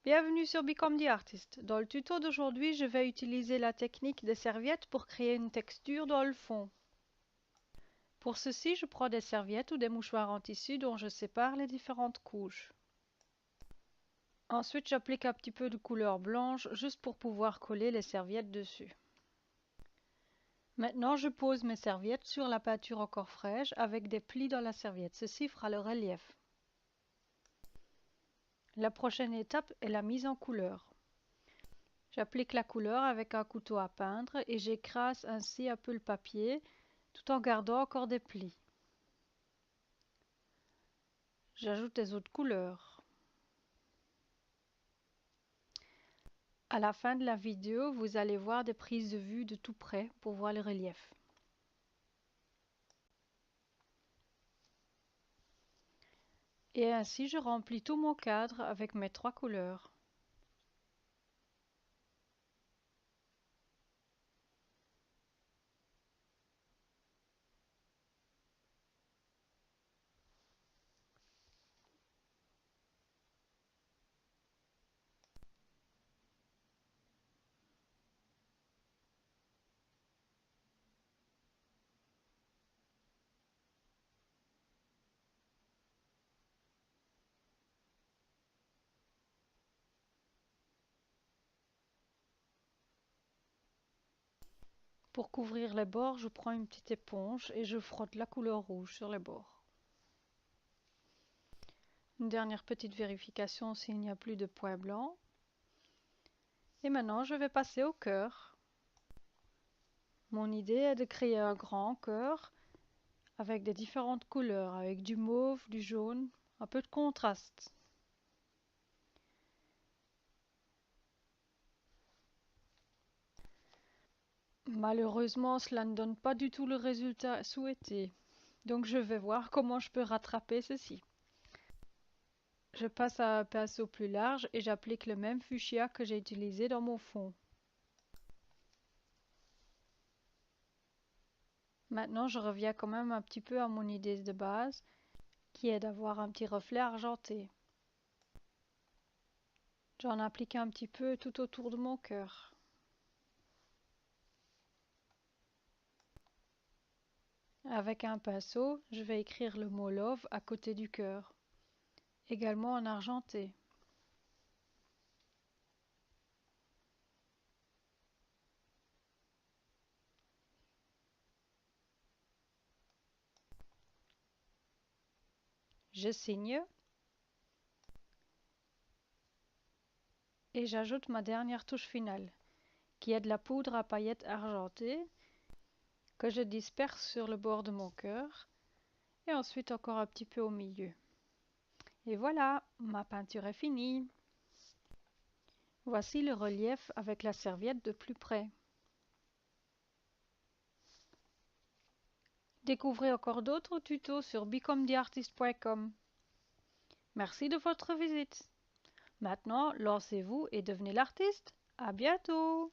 Bienvenue sur Become the Artist. Dans le tuto d'aujourd'hui, je vais utiliser la technique des serviettes pour créer une texture dans le fond. Pour ceci, je prends des serviettes ou des mouchoirs en tissu dont je sépare les différentes couches. Ensuite, j'applique un petit peu de couleur blanche juste pour pouvoir coller les serviettes dessus. Maintenant, je pose mes serviettes sur la peinture encore fraîche avec des plis dans la serviette. Ceci fera le relief. La prochaine étape est la mise en couleur. J'applique la couleur avec un couteau à peindre et j'écrase ainsi un peu le papier tout en gardant encore des plis. J'ajoute des autres couleurs. À la fin de la vidéo, vous allez voir des prises de vue de tout près pour voir le relief. Et ainsi, je remplis tout mon cadre avec mes 3 couleurs. Pour couvrir les bords, je prends une petite éponge et je frotte la couleur rouge sur les bords. Une dernière petite vérification s'il n'y a plus de points blancs. Et maintenant, je vais passer au cœur. Mon idée est de créer un grand cœur avec des différentes couleurs, avec du mauve, du jaune, un peu de contraste. Malheureusement, cela ne donne pas du tout le résultat souhaité. Donc je vais voir comment je peux rattraper ceci. Je passe à un pinceau plus large et j'applique le même fuchsia que j'ai utilisé dans mon fond. Maintenant, je reviens quand même un petit peu à mon idée de base, qui est d'avoir un petit reflet argenté. J'en applique un petit peu tout autour de mon cœur. Avec un pinceau, je vais écrire le mot Love à côté du cœur, également en argenté. Je signe et j'ajoute ma dernière touche finale, qui est de la poudre à paillettes argentée que je disperse sur le bord de mon cœur et ensuite encore un petit peu au milieu. Et voilà, ma peinture est finie. Voici le relief avec la serviette de plus près. Découvrez encore d'autres tutos sur becometheartist.com. Merci de votre visite. Maintenant, lancez-vous et devenez l'artiste. À bientôt!